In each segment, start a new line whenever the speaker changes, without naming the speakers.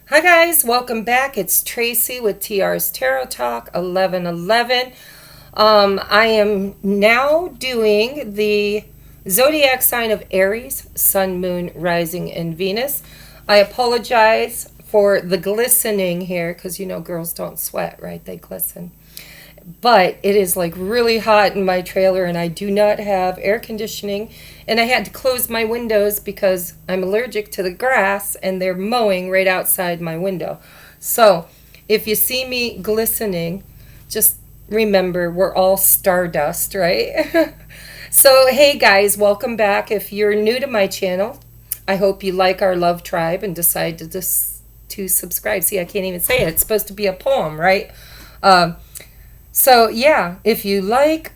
Hi guys, welcome back. It's Tracy with TR's Tarot Talk 1111. I am now doing the zodiac sign of Aries, Sun, Moon, Rising, and Venus. I apologize for the glistening here because you know girls don't sweat, right? They glisten. But it is like really hot in my trailer and I do not have air conditioning, and I had to close my windows because I'm allergic to the grass and they're mowing right outside my window. So if you see me glistening, just remember we're all stardust, right? So hey guys, welcome back. If you're new to my channel, I hope you like our love tribe and decide to subscribe. See, I can't even say it. It's supposed to be a poem, right? Um, so, yeah, if you like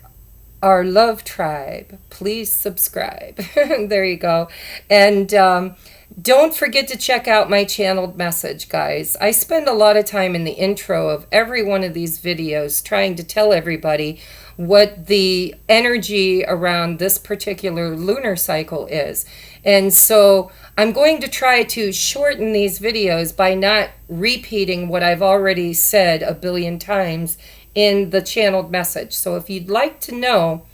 our love tribe, please subscribe. There you go. And don't forget to check out my channeled message, guys. I spend a lot of time in the intro of every one of these videos trying to tell everybody what the energy around this particular lunar cycle is. And so I'm going to try to shorten these videos by not repeating what I've already said a billion times in the channeled message. So if you'd like to know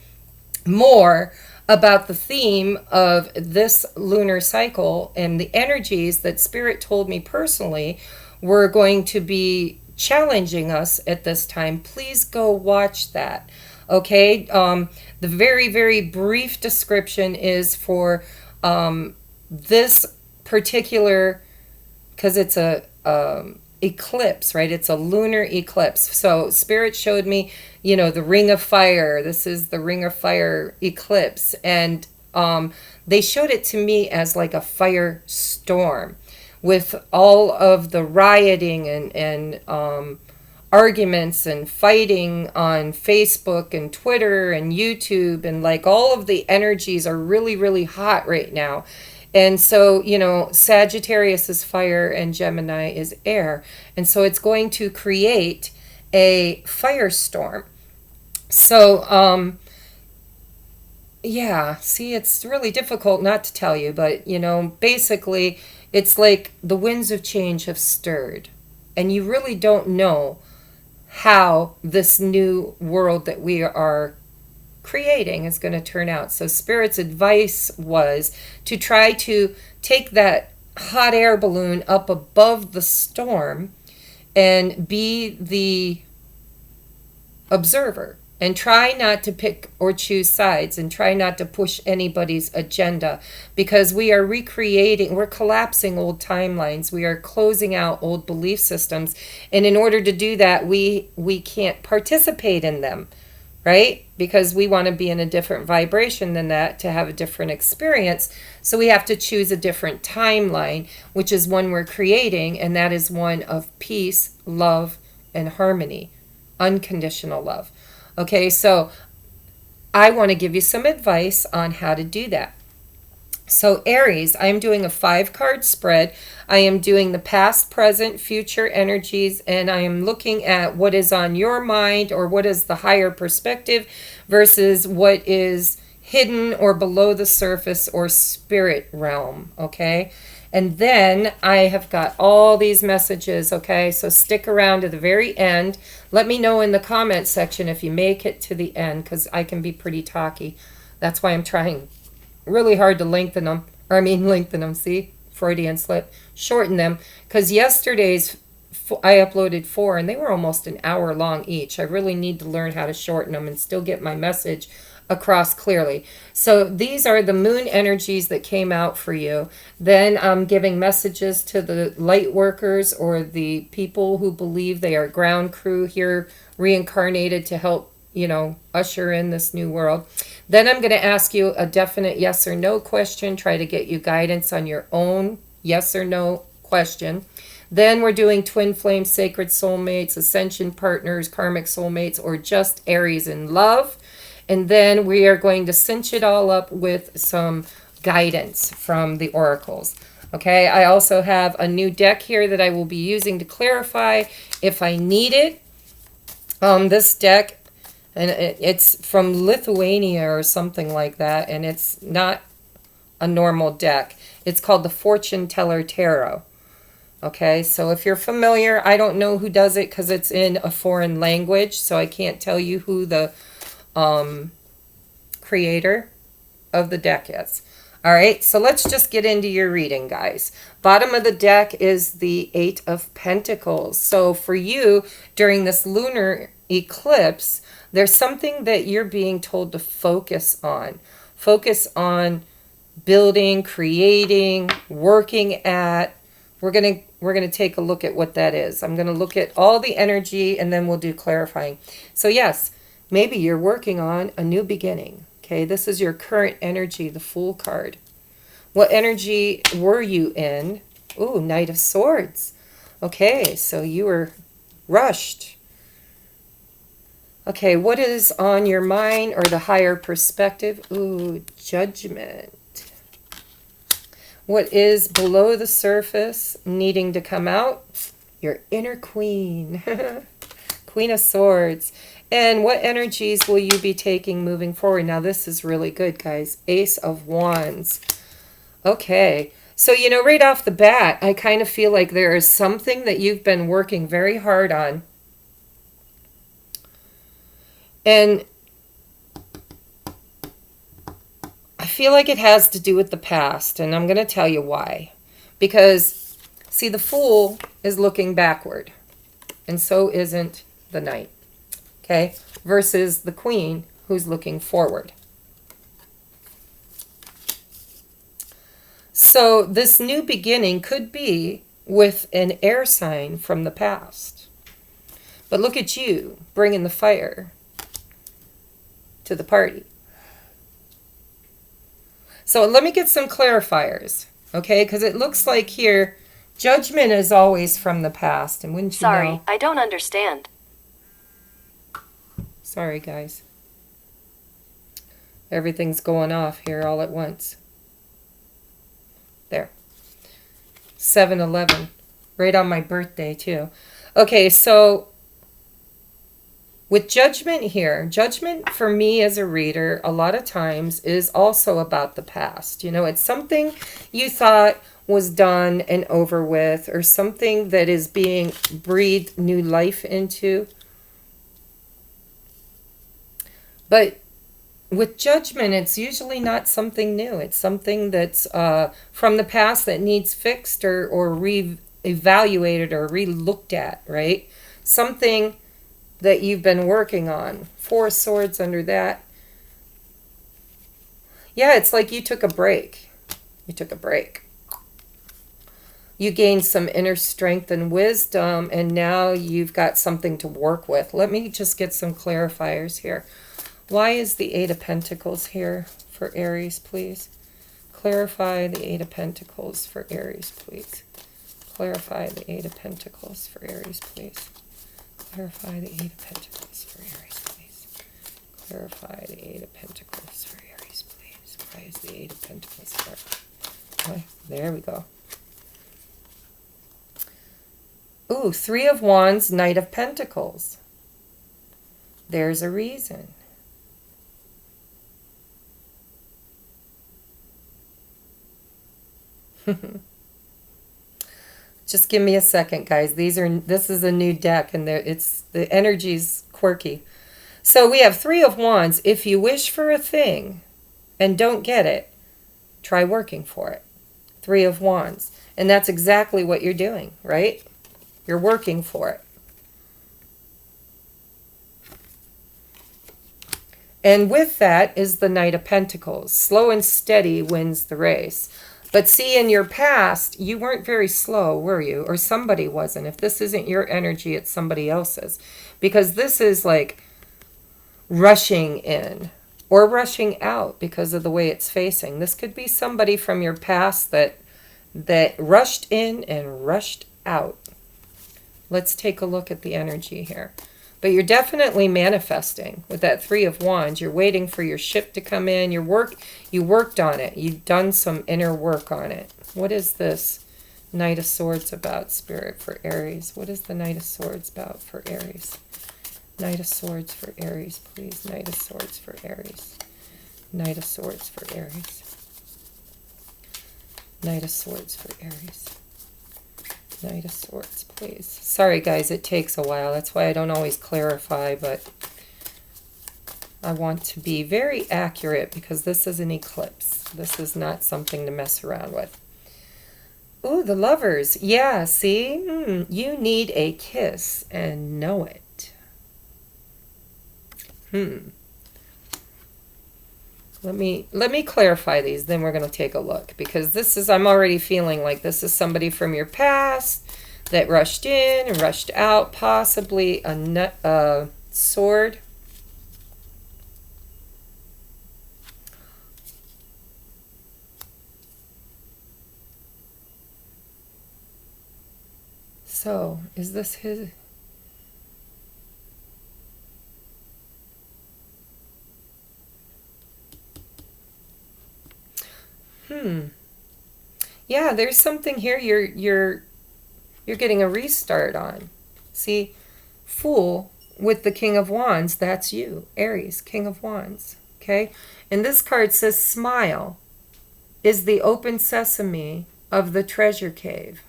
more about the theme of this lunar cycle and the energies that Spirit told me personally were going to be challenging us at this time, please go watch that. Okay, the very, very brief description is for this particular, because it's a eclipse, right? It's a lunar eclipse. So Spirit showed me, the ring of fire. This is the ring of fire eclipse. And they showed it to me as like a fire storm with all of the rioting and arguments and fighting on Facebook and Twitter and YouTube. And like all of the energies are really, really hot right now. And so, Sagittarius is fire and Gemini is air. And so it's going to create a firestorm. So, yeah, see, it's really difficult not to tell you, but, basically, it's like the winds of change have stirred. And you really don't know how this new world that we are creating is going to turn out. So Spirit's advice was to try to take that hot air balloon up above the storm and be the observer and try not to pick or choose sides and try not to push anybody's agenda, because we are we're collapsing old timelines, we are closing out old belief systems, and in order to do that we can't participate in them, right? Because we want to be in a different vibration than that to have a different experience. So we have to choose a different timeline, which is one we're creating, and that is one of peace, love, and harmony, unconditional love. Okay, so I want to give you some advice on how to do that. So Aries, I'm doing a 5-card spread. I am doing the past, present, future energies, and I am looking at what is on your mind or what is the higher perspective versus what is hidden or below the surface or spirit realm, okay? And then I have got all these messages, okay? So stick around to the very end. Let me know in the comment section if you make it to the end, because I can be pretty talky. That's why I'm trying really hard to lengthen them, see? Freudian slip. Shorten them, because yesterday's I uploaded 4 and they were almost an hour long each. I really need to learn how to shorten them and still get my message across clearly. So these are the moon energies that came out for you. Then I'm giving messages to the light workers or the people who believe they are ground crew here reincarnated to help, usher in this new world. Then I'm going to ask you a definite yes or no question, try to get you guidance on your own yes or no question. Then we're doing twin flames, sacred soulmates, ascension partners, karmic soulmates, or just Aries in love. And then we are going to cinch it all up with some guidance from the oracles. Okay, I also have a new deck here that I will be using to clarify if I need it. This deck, and it's from Lithuania or something like that, and it's not a normal deck. It's called the Fortune Teller Tarot. Okay, so if you're familiar, I don't know who does it because it's in a foreign language, so I can't tell you who the creator of the deck is. All right, so let's just get into your reading, guys. Bottom of the deck is the Eight of Pentacles. So for you, during this lunar eclipse, there's something that you're being told to focus on. Focus on building, creating, working at. We're gonna take a look at what that is. I'm gonna look at all the energy and then we'll do clarifying. So yes, maybe you're working on a new beginning. Okay, this is your current energy, the Fool card. What energy were you in? Ooh, Knight of Swords. Okay, so you were rushed. Okay, what is on your mind or the higher perspective? Ooh, Judgment. What is below the surface needing to come out? Your inner queen. Queen of Swords. And what energies will you be taking moving forward? Now, this is really good, guys. Ace of Wands. Okay. So, you know, right off the bat, I kind of feel like there is something that you've been working very hard on. And I feel like it has to do with the past. And I'm going to tell you why. Because, see, the Fool is looking backward. And so isn't the Knight. Okay, versus the Queen who's looking forward. So this new beginning could be with an air sign from the past. But look at you bringing the fire to the party. So let me get some clarifiers, okay? Because it looks like here, Judgment is always from the past. And wouldn't you know?
Sorry, I don't understand.
Sorry, guys. Everything's going off here all at once. There. 7-11. Right on my birthday, too. Okay, so with Judgment here, Judgment for me as a reader, a lot of times is also about the past. You know, it's something you thought was done and over with, or something that is being breathed new life into. But with Judgment, it's usually not something new. It's something that's from the past that needs fixed or re-evaluated or re-looked at, right? Something that you've been working on. 4 swords under that. Yeah, it's like you took a break. You took a break. You gained some inner strength and wisdom, and now you've got something to work with. Let me just get some clarifiers here. Why is the Eight of Pentacles here for Aries, please? Clarify the Eight of Pentacles for Aries, please. Clarify the Eight of Pentacles for Aries, please. Clarify the Eight of Pentacles for Aries, please. Clarify the Eight of Pentacles for Aries, please. Why is the Eight of Pentacles for? Okay, there we go. Ooh, 3 of Wands, Knight of Pentacles. There's a reason. Just give me a second, guys. This is a new deck, and the energy's quirky. So we have 3 of Wands. If you wish for a thing and don't get it, try working for it. 3 of Wands. And that's exactly what you're doing, right? You're working for it. And with that is the Knight of Pentacles. Slow and steady wins the race. But see, in your past, you weren't very slow, were you? Or somebody wasn't. If this isn't your energy, it's somebody else's. Because this is like rushing in or rushing out because of the way it's facing. This could be somebody from your past that rushed in and rushed out. Let's take a look at the energy here. But you're definitely manifesting with that 3 of Wands. You're waiting for your ship to come in. You worked on it. You've done some inner work on it. What is this Knight of Swords about, Spirit, for Aries? What is the Knight of Swords about for Aries? Knight of Swords for Aries, please. Knight of Swords for Aries. Knight of Swords for Aries. Knight of Swords for Aries. Knight of Swords, please. Sorry, guys, it takes a while. That's why I don't always clarify, but I want to be very accurate because this is an eclipse. This is not something to mess around with. Ooh, the Lovers. Yeah, see? You need a kiss and know it. Let me clarify these, then we're going to take a look. Because this is, I'm already feeling like this is somebody from your past that rushed in and rushed out, possibly a sword. So, is this his? Yeah, there's something here you're getting a restart on. See, Fool with the King of Wands, that's you, Aries, King of Wands, okay? And this card says smile is the open sesame of the treasure cave.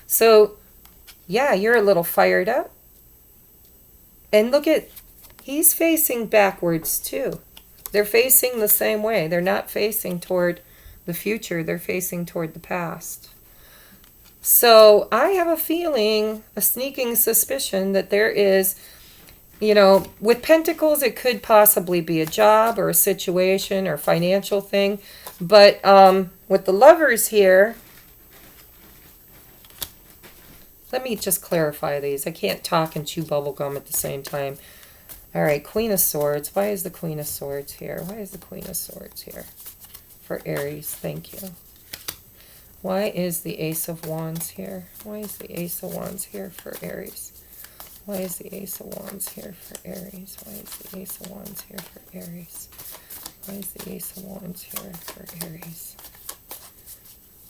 So, yeah, you're a little fired up. And look at, he's facing backwards too. They're facing the same way. They're not facing toward the future. They're facing toward the past. So I have a feeling, a sneaking suspicion that there is, you know, with Pentacles, it could possibly be a job or a situation or financial thing. But with the Lovers here, let me just clarify these. I can't talk and chew bubble gum at the same time. All right, Queen of Swords. Why is the Queen of Swords here? Why is the Queen of Swords here? For Aries, thank you. Why is the Ace of Wands here? Why is the Ace of Wands here for Aries? Why is the Ace of Wands here for Aries? Why is the Ace of Wands here for Aries? Why is the Ace of Wands here for Aries?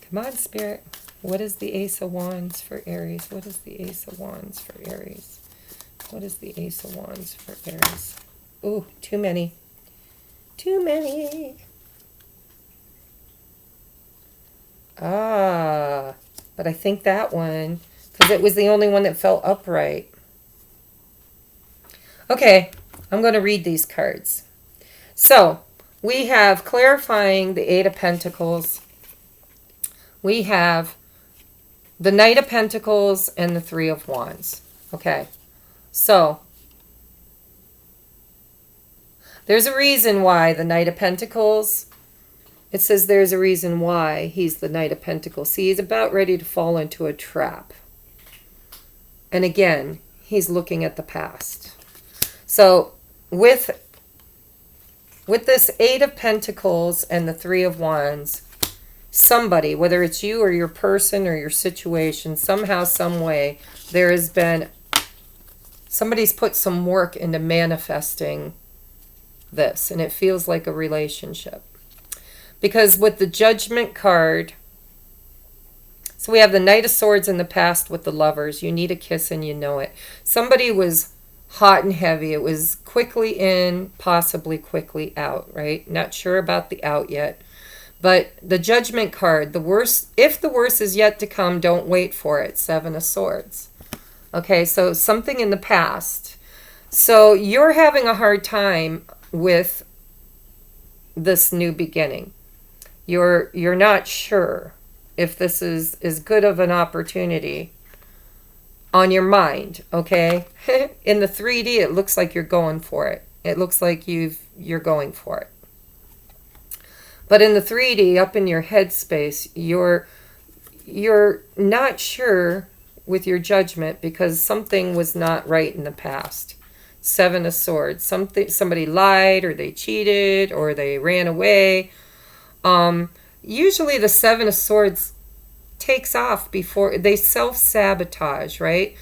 Come on, Spirit. What is the Ace of Wands for Aries? What is the Ace of Wands for Aries? What is the Ace of Wands for Aries? Ooh, too many. Too many. Ah, but I think that one, because it was the only one that fell upright. Okay, I'm going to read these cards. So, we have clarifying the Eight of Pentacles. We have the Knight of Pentacles and the Three of Wands. Okay. So, there's a reason why the Knight of Pentacles, it says there's a reason why he's the Knight of Pentacles. See, he's about ready to fall into a trap. And again, he's looking at the past. So, with this Eight of Pentacles and the Three of Wands, somebody, whether it's you or your person or your situation, somehow, some way, there has been, somebody's put some work into manifesting this, and it feels like a relationship. Because with the Judgment card, so we have the Knight of Swords in the past with the Lovers. You need a kiss and you know it. Somebody was hot and heavy. It was quickly in, possibly quickly out, right? Not sure about the out yet. But the Judgment card, the worst, if the worst is yet to come, don't wait for it. Seven of Swords. Okay, so something in the past. So you're having a hard time with this new beginning. You're not sure if this is as good of an opportunity on your mind, okay? In the 3D, it looks like you're going for it. It looks like you're going for it. But in the 3D, up in your headspace, you're not sure with your judgment because something was not right in the past. Seven of Swords. Somebody lied, or they cheated, or they ran away. Usually the Seven of Swords takes off before they self-sabotage, right?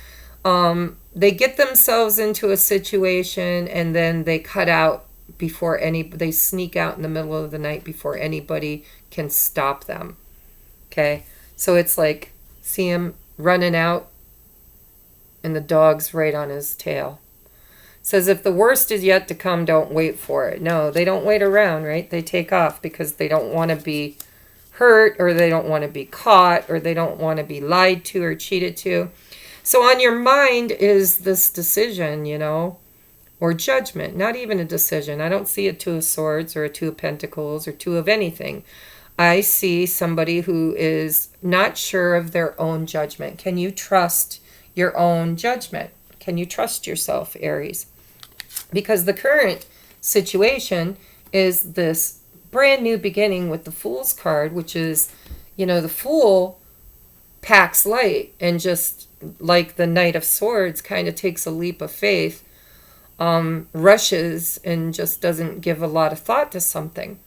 They get themselves into a situation and then they cut out before they sneak out in the middle of the night before anybody can stop them. Okay, so it's like, see him running out and the dog's right on his tail. It says if the worst is yet to come, don't wait for it. No, they don't wait around, right? They take off because they don't want to be hurt, or they don't want to be caught, or they don't want to be lied to or cheated to. So on your mind is this decision, you know, or judgment, not even a decision. I don't see a Two of Swords or a Two of Pentacles or two of anything. I see somebody who is not sure of their own judgment. Can you trust your own judgment? Can you trust yourself, Aries? Because the current situation is this brand new beginning with the Fool's card, which is, you know, the Fool packs light and just like the Knight of Swords kind of takes a leap of faith, rushes and just doesn't give a lot of thought to something.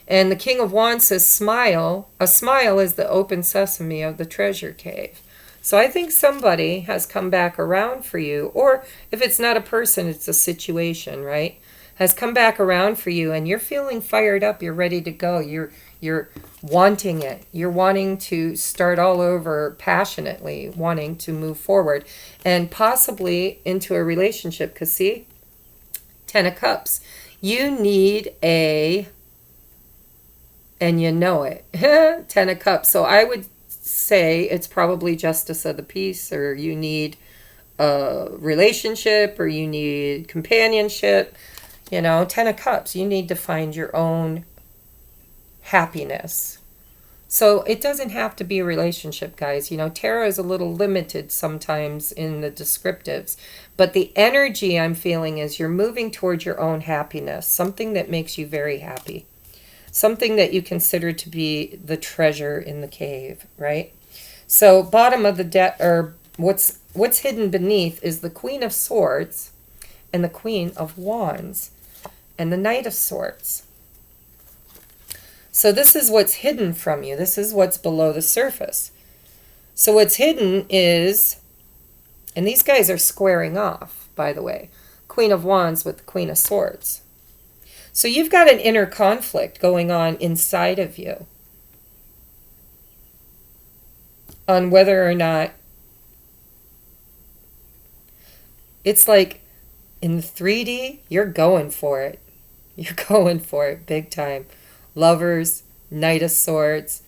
And the King of Wands says smile. A smile is the open sesame of the treasure cave. So I think somebody has come back around for you, or if it's not a person, it's a situation, right? Has come back around for you and you're feeling fired up, you're ready to go. You're wanting it. You're wanting to start all over passionately, wanting to move forward and possibly into a relationship. Because see, 10 of Cups. You need a, and you know it, 10 of Cups. So I would say it's probably Justice of the Peace, or you need a relationship, or you need companionship. You know, 10 of Cups, you need to find your own happiness. So it doesn't have to be a relationship, guys. You know, tarot is a little limited sometimes in the descriptives, but the energy I'm feeling is you're moving towards your own happiness, something that makes you very happy, something that you consider to be the treasure in the cave, right? So bottom of the deck, or what's hidden beneath, is the Queen of Swords and the Queen of Wands and the Knight of Swords. So this is what's hidden from you. This is what's below the surface. So what's hidden is, and these guys are squaring off, by the way, Queen of Wands with the Queen of Swords. So you've got an inner conflict going on inside of you on whether or not, it's like in the 3D, you're going for it. You're going for it big time. Lovers, Knight of Swords,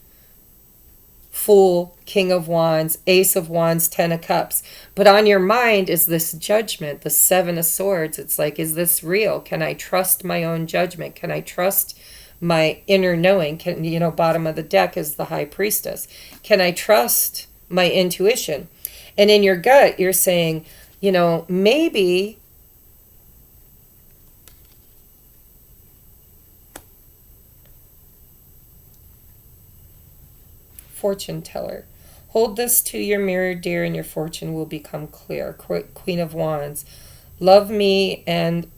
Fool, King of Wands, Ace of Wands, 10 of Cups. But on your mind is this judgment, the 7 of Swords. It's like, is this real? Can I trust my own judgment? Can I trust my inner knowing? Can, you know, bottom of the deck is the High Priestess. Can I trust my intuition? And in your gut, you're saying, you know, maybe fortune teller. Hold this to your mirror, dear, and your fortune will become clear. Queen of Wands. Love me and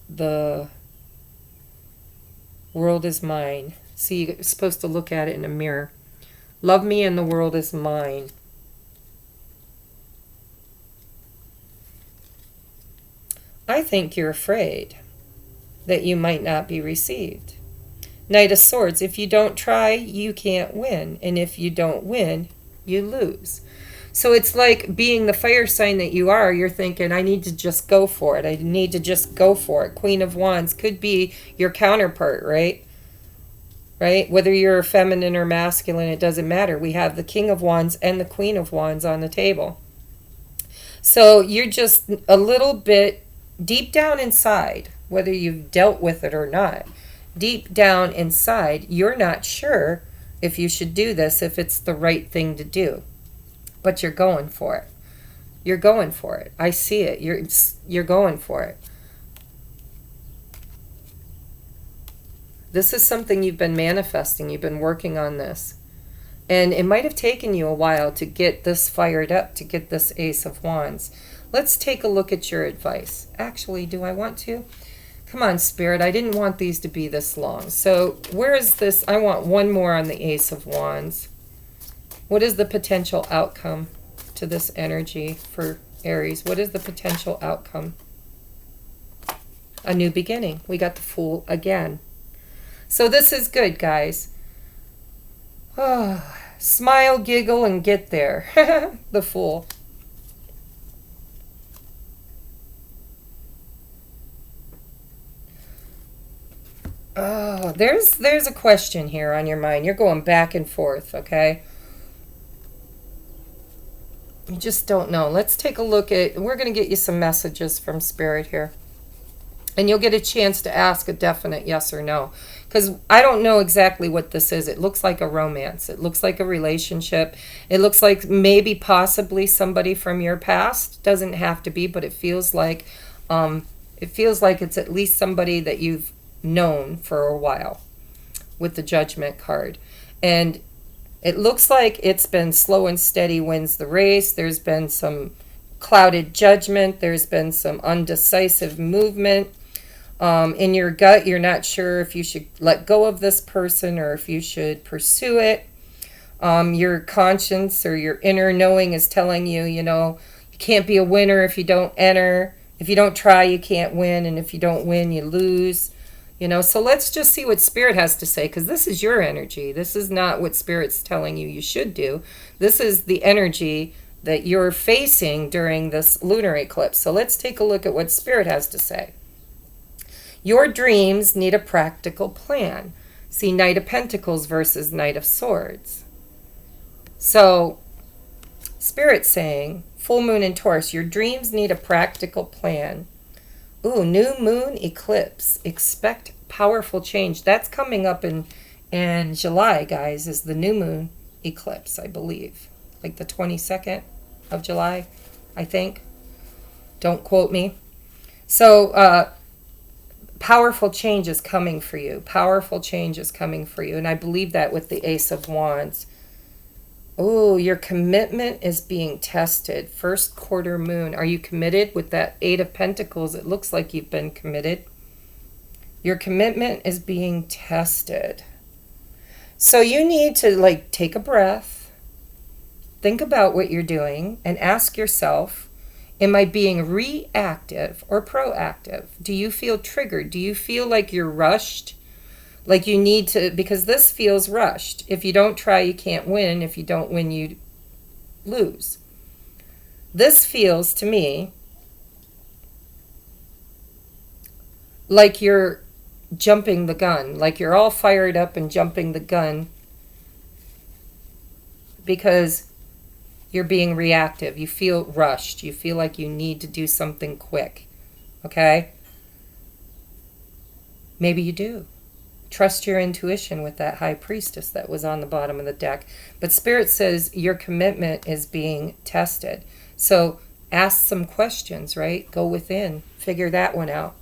the world is mine. See, you're supposed to look at it in a mirror. Love me and the world is mine. I think you're afraid that you might not be received. Knight of Swords, if you don't try, you can't win. And if you don't win, you lose. So it's like being the fire sign that you are, you're thinking, I need to just go for it. I need to just go for it. Queen of Wands could be your counterpart, right? Right? Whether you're feminine or masculine, it doesn't matter. We have the King of Wands and the Queen of Wands on the table. So you're just a little bit deep down inside, whether you've dealt with it or not. Deep down inside, you're not sure if you should do this, if it's the right thing to do. But you're going for it. You're going for it. I see it. You're going for it. This is something you've been manifesting. You've been working on this. And it might have taken you a while to get this fired up, to get this Ace of Wands. Let's take a look at your advice. Actually, do I want to? Come on, Spirit. I didn't want these to be this long. So where is this? I want one more on the Ace of Wands. What is the potential outcome to this energy for Aries? What is the potential outcome? A new beginning. We got the Fool again. So this is good, guys. Oh, smile, giggle, and get there. The Fool. Oh, there's a question here on your mind. You're going back and forth, okay? You just don't know. Let's take a look at, we're going to get you some messages from Spirit here. And you'll get a chance to ask a definite yes or no. Because I don't know exactly what this is. It looks like a romance. It looks like a relationship. It looks like maybe possibly somebody from your past. Doesn't have to be, but it feels like it's at least somebody that you've known for a while with the Judgment card. And it looks like it's been slow and steady wins the race. There's been some clouded judgment. There's been some undecisive movement. In your gut, you're not sure if you should let go of this person or if you should pursue it. Your conscience or your inner knowing is telling you, you can't be a winner if you don't enter. If you don't try, you can't win. And if you don't win, you lose. So let's just see what Spirit has to say, because this is your energy. This is not what Spirit's telling you should do. This is the energy that you're facing during this lunar eclipse. So let's take a look at what Spirit has to say. Your dreams need a practical plan. See Knight of Pentacles versus Knight of Swords. So Spirit's saying, full moon in Taurus, your dreams need a practical plan. Ooh, new moon eclipse. Expect powerful change. That's coming up in July, guys, is the new moon eclipse, I believe. Like the 22nd of July, I think. Don't quote me. So, powerful change is coming for you. Powerful change is coming for you. And I believe that with the Ace of Wands. Oh, your commitment is being tested. First quarter moon. Are you committed? With that Eight of Pentacles, it looks like you've been committed. Your commitment is being tested. So you need to take a breath, think about what you're doing, and ask yourself, am I being reactive or proactive? Do you feel triggered? Do you feel like you're rushed? Like you need to, because this feels rushed. If you don't try, you can't win. If you don't win, you lose. This feels to me like you're jumping the gun, like you're all fired up and jumping the gun because you're being reactive. You feel rushed. You feel like you need to do something quick. Okay? Maybe you do. Trust your intuition with that High Priestess that was on the bottom of the deck. But Spirit says your commitment is being tested. So ask some questions, right? Go within. Figure that one out.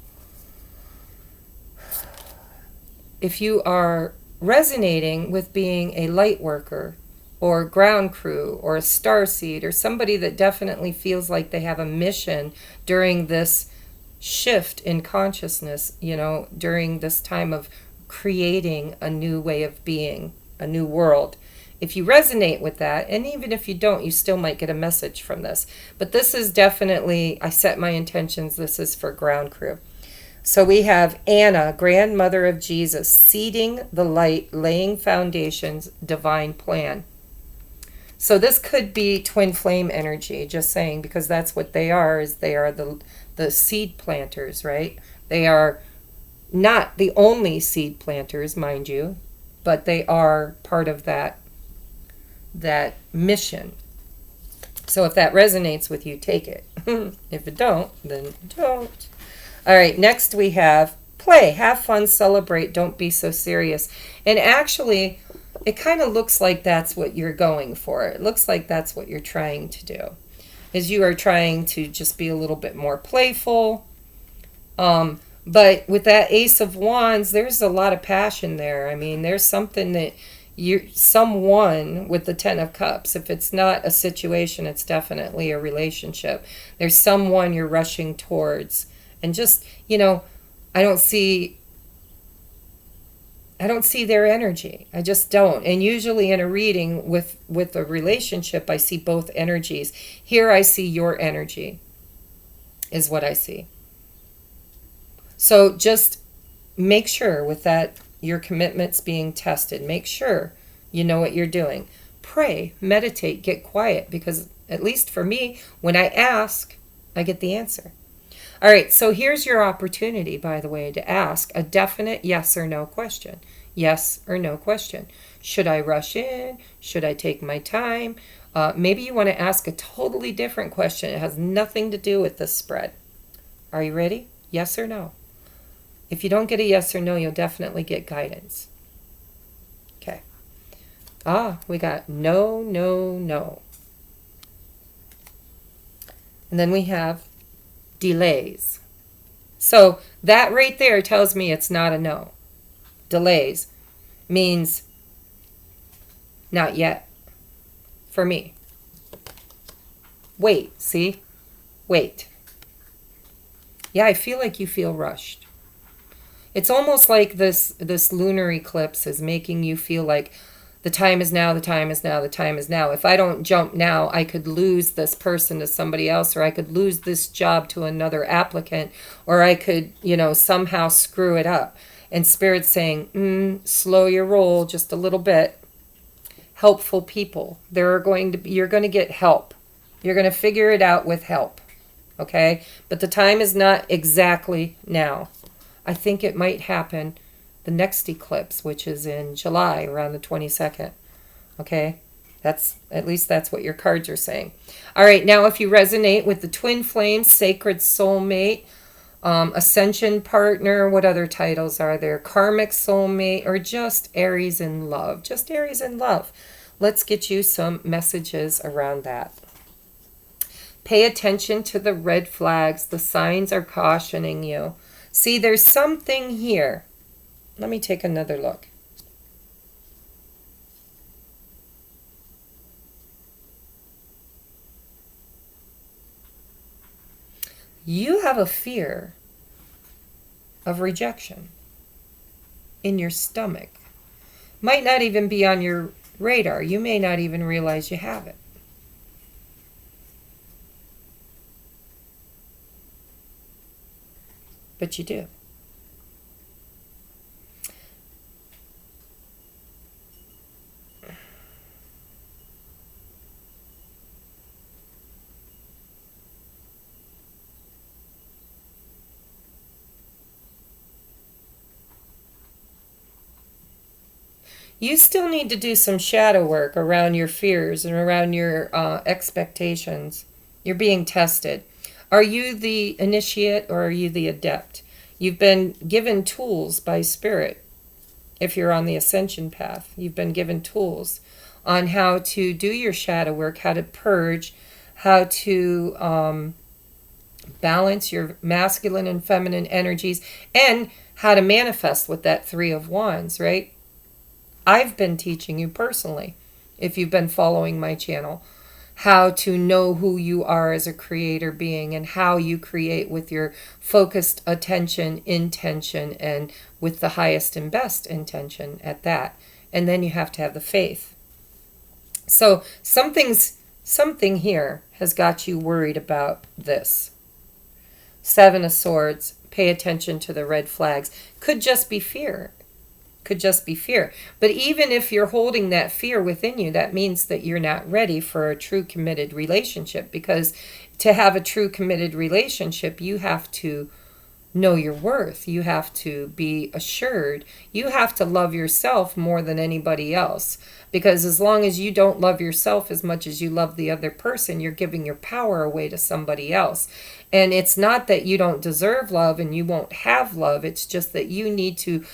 If you are resonating with being a light worker or ground crew or a starseed or somebody that definitely feels like they have a mission during this shift in consciousness, during this time of creating a new way of being, a new world. If you resonate with that, and even if you don't, you still might get a message from this. But this is definitely, I set my intentions, this is for ground crew. So we have Anna, grandmother of Jesus, seeding the light, laying foundations, divine plan. So this could be twin flame energy, just saying, because that's what they are, is they are the seed planters, right? They are not the only seed planters, mind you, but they are part of that mission. So if that resonates with you, take it. If it don't, then don't. All right, next we have play, have fun, celebrate, don't be so serious. And actually, it kind of looks like that's what you're going for. It looks like that's what you're trying to do, is you are trying to just be a little bit more playful. But with that Ace of Wands, there's a lot of passion there. I mean, there's something that someone with the Ten of Cups, if it's not a situation, it's definitely a relationship. There's someone you're rushing towards. And just, I don't see their energy. I just don't. And usually in a reading with a relationship, I see both energies. Here I see your energy is what I see. So just make sure with that, your commitment's being tested. Make sure you know what you're doing. Pray, meditate, get quiet, because at least for me, when I ask, I get the answer. All right, so here's your opportunity, by the way, to ask a definite yes or no question. Yes or no question. Should I rush in? Should I take my time? Maybe you want to ask a totally different question. It has nothing to do with this spread. Are you ready? Yes or no? If you don't get a yes or no, you'll definitely get guidance. Okay. We got no, no, no. And then we have delays. So that right there tells me it's not a no. Delays means not yet for me. Wait, see? Wait. Yeah, I feel like you feel rushed. It's almost like this lunar eclipse is making you feel like the time is now, the time is now, the time is now. If I don't jump now, I could lose this person to somebody else, or I could lose this job to another applicant, or I could, somehow screw it up. And Spirit's saying, slow your roll just a little bit. Helpful people. You're going to get help. You're going to figure it out with help. Okay? But the time is not exactly now. I think it might happen the next eclipse, which is in July, around the 22nd. Okay? At least that's what your cards are saying. All right, now if you resonate with the twin flame, sacred soulmate, ascension partner, what other titles are there? Karmic soulmate, or just Aries in love? Just Aries in love. Let's get you some messages around that. Pay attention to the red flags. The signs are cautioning you. See, there's something here. Let me take another look. You have a fear of rejection in your stomach. Might not even be on your radar. You may not even realize you have it. But you do. You still need to do some shadow work around your fears and around your expectations. You're being tested. Are you the initiate or are you the adept? You've been given tools by Spirit. If you're on the ascension path, you've been given tools on how to do your shadow work, how to purge, how to balance your masculine and feminine energies, and how to manifest with that Three of Wands, right? I've been teaching you personally, if you've been following my channel, how to know who you are as a creator being and how you create with your focused attention, intention, and with the highest and best intention at that. And then you have to have the faith. So something here has got you worried about this. Seven of Swords, pay attention to the red flags. Could just be fear. Could just be fear. But even if you're holding that fear within you, that means that you're not ready for a true committed relationship. Because to have a true committed relationship, you have to know your worth. You have to be assured. You have to love yourself more than anybody else. Because as long as you don't love yourself as much as you love the other person, you're giving your power away to somebody else. And it's not that you don't deserve love and you won't have love. It's just that you need to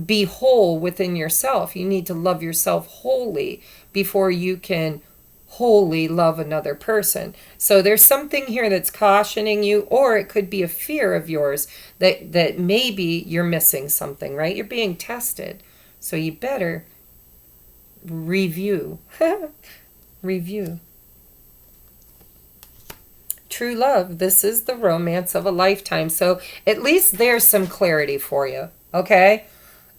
be whole within yourself. You need to love yourself wholly before you can wholly love another person. So there's something here that's cautioning you, or it could be a fear of yours that maybe you're missing something, right? You're being tested. So you better review. Review. True love. This is the romance of a lifetime. So at least there's some clarity for you. Okay?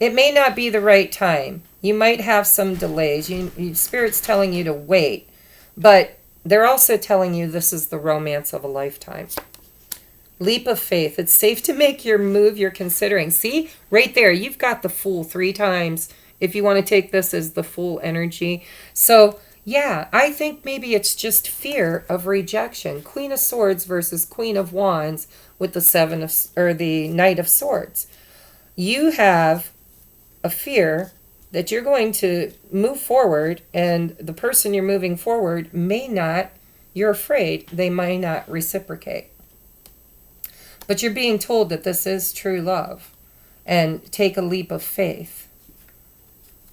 It may not be the right time. You might have some delays. Spirit's telling you to wait. But they're also telling you this is the romance of a lifetime. Leap of faith. It's safe to make your move you're considering. See? Right there. You've got the Fool 3 times if you want to take this as the Fool energy. So Yeah, I think maybe it's just fear of rejection. Queen of Swords versus Queen of Wands with the the Knight of Swords. You have a fear that you're going to move forward, and the person you're moving forward may not, you're afraid they may not reciprocate. But you're being told that this is true love, and take a leap of faith.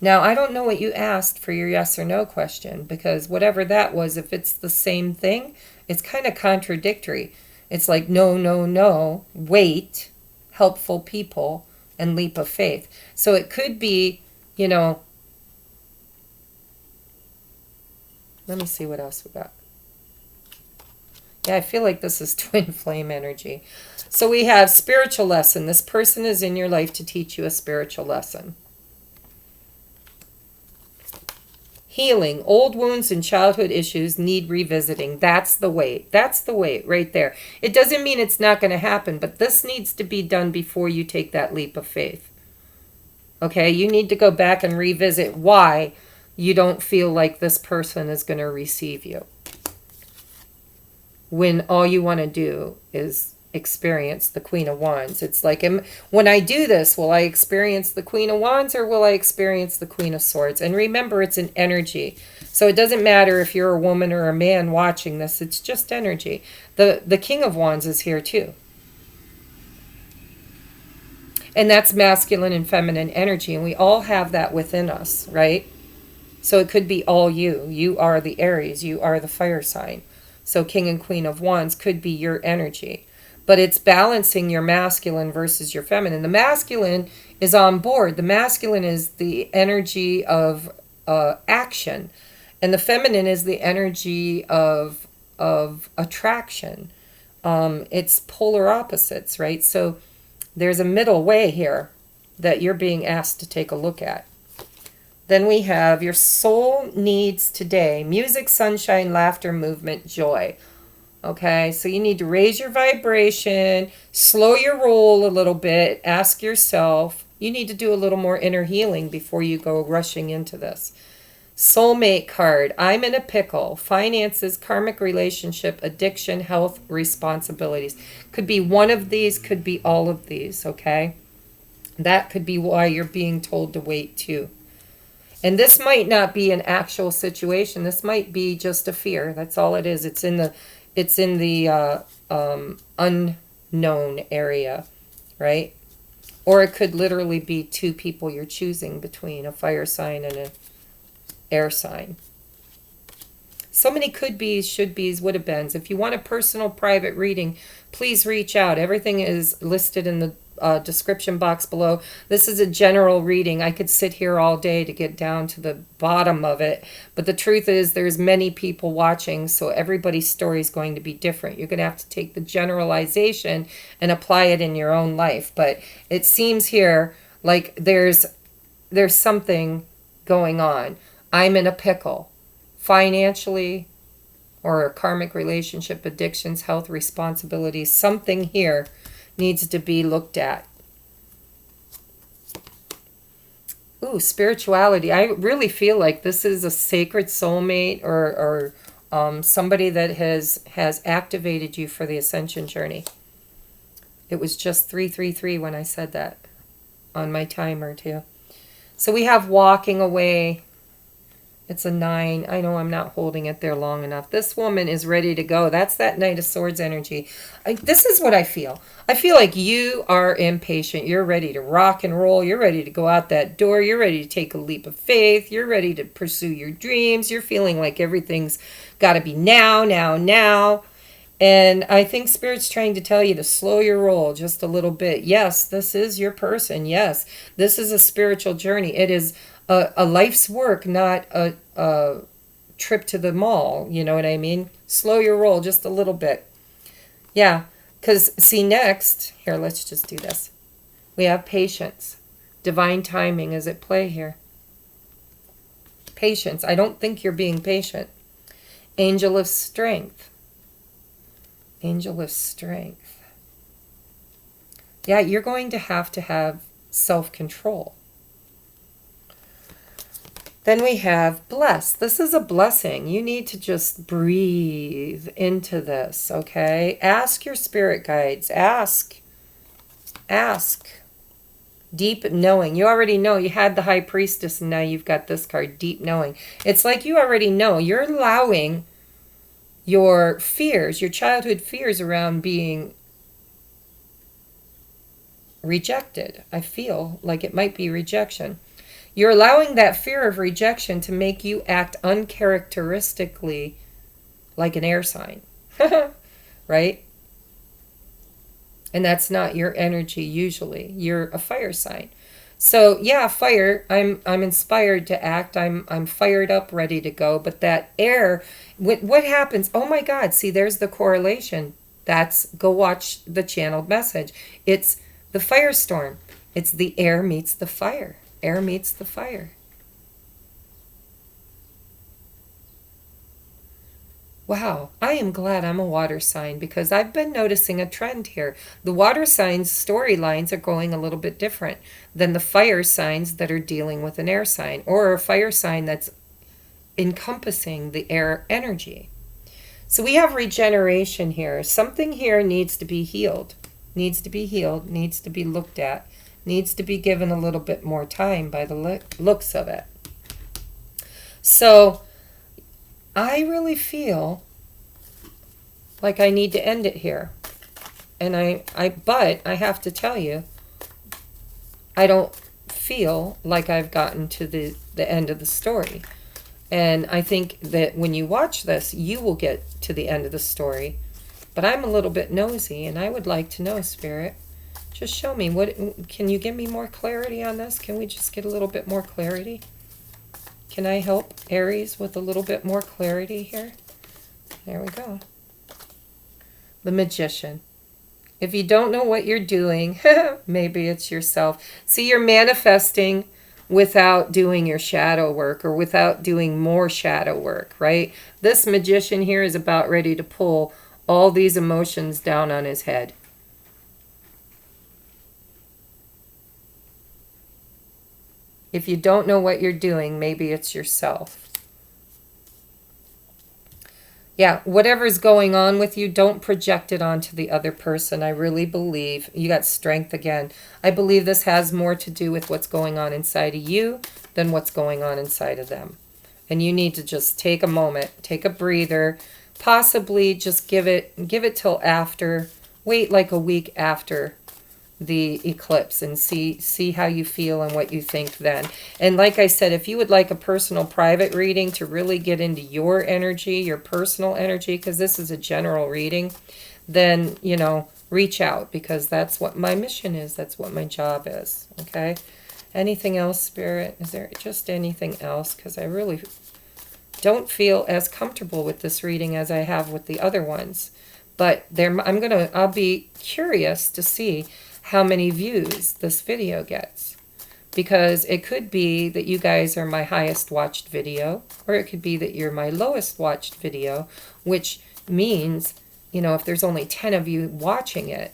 Now, I don't know what you asked for your yes or no question, because whatever that was, if it's the same thing, it's kind of contradictory. It's like no, no, no, wait, helpful people, and leap of faith. So it could be, you know, let me see what else we got. Yeah, I feel like this is twin flame energy. So we have spiritual lesson. This person is in your life to teach you a spiritual lesson. Healing. Old wounds and childhood issues need revisiting. That's the weight. That's the weight right there. It doesn't mean it's not going to happen, but this needs to be done before you take that leap of faith. Okay, you need to go back and revisit why you don't feel like this person is going to receive you, when all you want to do is experience the Queen of Wands. It's like, when I do this, will I experience the Queen of Wands or will I experience the Queen of Swords? And remember, it's an energy. So it doesn't matter if you're a woman or a man watching this. It's just energy. The King of Wands is here too. And that's masculine and feminine energy. And we all have that within us, right? So it could be all you. You are the Aries. You are the fire sign. So King and Queen of Wands could be your energy. But it's balancing your masculine versus your feminine. The masculine is on board. The masculine is the energy of action. And the feminine is the energy of attraction. It's polar opposites, right? So there's a middle way here that you're being asked to take a look at. Then we have your soul needs today. Music, sunshine, laughter, movement, joy. Okay, so you need to raise your vibration, slow your roll a little bit, ask yourself. You need to do a little more inner healing before you go rushing into this. Soulmate card. I'm in a pickle. Finances, karmic relationship, addiction, health, responsibilities. Could be one of these, could be all of these, okay? That could be why you're being told to wait too. And this might not be an actual situation. This might be just a fear. That's all it is. It's in the unknown area, right? Or it could literally be two people you're choosing between, a fire sign and an air sign. So many could be's, should be's, would have beens. If you want a personal private reading, please reach out. Everything is listed in the description box below. This is a general reading. I could sit here all day to get down to the bottom of it, but the truth is there's many people watching, so everybody's story is going to be different. You're going to have to take the generalization and apply it in your own life. But it seems here like there's something going on. I'm in a pickle, financially, or a karmic relationship, addictions, health, responsibilities. Something here needs to be looked at. Ooh, spirituality. I really feel like this is a sacred soulmate or somebody that has activated you for the ascension journey. It was just 333 when I said that on my timer too. So we have walking away. It's a 9. I know I'm not holding it there long enough. This woman is ready to go. That's that Knight of Swords energy. This is what I feel. I feel like you are impatient. You're ready to rock and roll. You're ready to go out that door. You're ready to take a leap of faith. You're ready to pursue your dreams. You're feeling like everything's got to be now, now, now. And I think Spirit's trying to tell you to slow your roll just a little bit. Yes, this is your person. Yes, this is a spiritual journey. It is a life's work, not a trip to the mall. You know what I mean? Slow your roll just a little bit. Yeah, because see next, here, let's just do this. We have patience. Divine timing is at play here. Patience. I don't think you're being patient. Angel of strength. Angel of strength. Yeah, you're going to have self-control. Then we have bless. This is a blessing. You need to just breathe into this, okay? Ask your spirit guides. Ask. Ask. Deep knowing. You already know. You had the High Priestess and now you've got this card, deep knowing. It's like you already know. You're allowing your fears, your childhood fears around being rejected. I feel like it might be rejection. You're allowing that fear of rejection to make you act uncharacteristically like an air sign. Right? And that's not your energy usually. You're a fire sign. So yeah, fire, I'm inspired to act. I'm fired up, ready to go. But that air, what happens? Oh my God, see, there's the correlation. Go watch the channeled message. It's the firestorm. It's the air meets the fire. Air meets the fire. Wow, I am glad I'm a water sign because I've been noticing a trend here. The water signs' storylines are going a little bit different than the fire signs that are dealing with an air sign or a fire sign that's encompassing the air energy. So we have regeneration here. Something here needs to be healed, needs to be healed, needs to be looked at, needs to be given a little bit more time by the looks of it. So I really feel like I need to end it here. And but I have to tell you, I don't feel like I've gotten to the end of the story. And I think that when you watch this, you will get to the end of the story. But I'm a little bit nosy, and I would like to know, Spirit, just show me, can you give me more clarity on this? Can we just get a little bit more clarity? Can I help Aries with a little bit more clarity here? There we go. The Magician. If you don't know what you're doing, maybe it's yourself. See, you're manifesting without doing your shadow work or without doing more shadow work, right? This Magician here is about ready to pull all these emotions down on his head. If you don't know what you're doing, maybe it's yourself. Yeah, whatever's going on with you, don't project it onto the other person. I really believe you got strength again. I believe this has more to do with what's going on inside of you than what's going on inside of them. And you need to just take a moment, take a breather, possibly just give it till after, wait like a week after the eclipse and see how you feel and what you think then. And like I said, if you would like a personal private reading to really get into your energy, your personal energy, because this is a general reading, then, you know, reach out because that's what my mission is. That's what my job is. Okay. Anything else, Spirit? Is there just anything else? Because I really don't feel as comfortable with this reading as I have with the other ones. But I'll be curious to see how many views this video gets, because it could be that you guys are my highest watched video, or it could be that you're my lowest watched video, which means, you know, if there's only 10 of you watching it,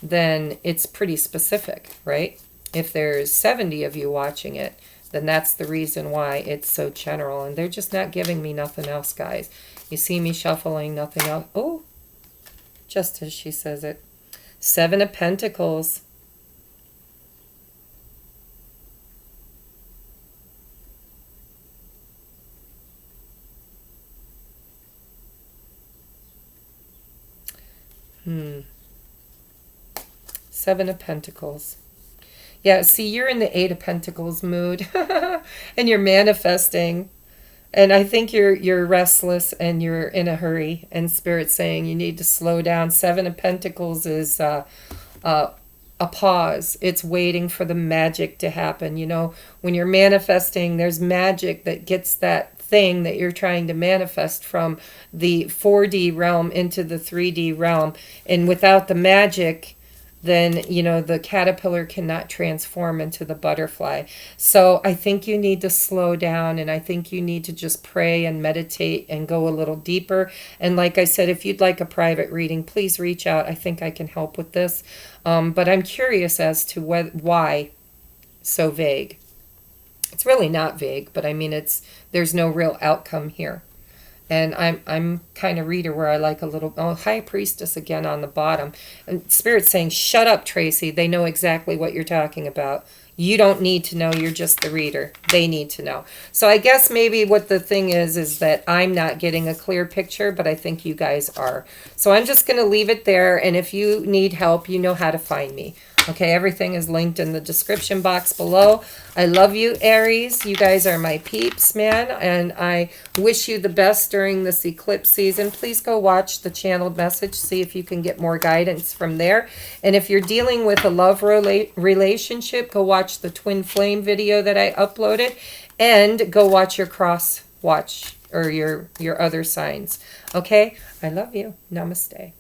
then it's pretty specific, right? If there's 70 of you watching it, then that's the reason why it's so general, and they're just not giving me nothing else, guys. You see me shuffling, nothing else. Oh, just as she says it. 7 of Pentacles. Seven of Pentacles. Yeah, see, you're in the 8 of Pentacles mood. And you're manifesting. And I think you're restless and you're in a hurry. And Spirit's saying you need to slow down. 7 of Pentacles is a pause. It's waiting for the magic to happen. You know, when you're manifesting, there's magic that gets that thing that you're trying to manifest from the 4D realm into the 3D realm. And without the magic, then, you know, the caterpillar cannot transform into the butterfly. So I think you need to slow down, and I think you need to just pray and meditate and go a little deeper. And like I said, if you'd like a private reading, please reach out. I think I can help with this. But I'm curious as to why so vague. It's really not vague, but I mean, there's no real outcome here. And I'm kind of reader where I like a little, oh, High Priestess again on the bottom. And Spirit's saying, shut up, Tracy. They know exactly what you're talking about. You don't need to know. You're just the reader. They need to know. So I guess maybe what the thing is that I'm not getting a clear picture, but I think you guys are. So I'm just going to leave it there. And if you need help, you know how to find me. Okay, everything is linked in the description box below. I love you, Aries. You guys are my peeps, man. And I wish you the best during this eclipse season. Please go watch the channeled message. See if you can get more guidance from there. And if you're dealing with a love relationship, go watch the twin flame video that I uploaded. And go watch your cross watch or your other signs. Okay, I love you. Namaste.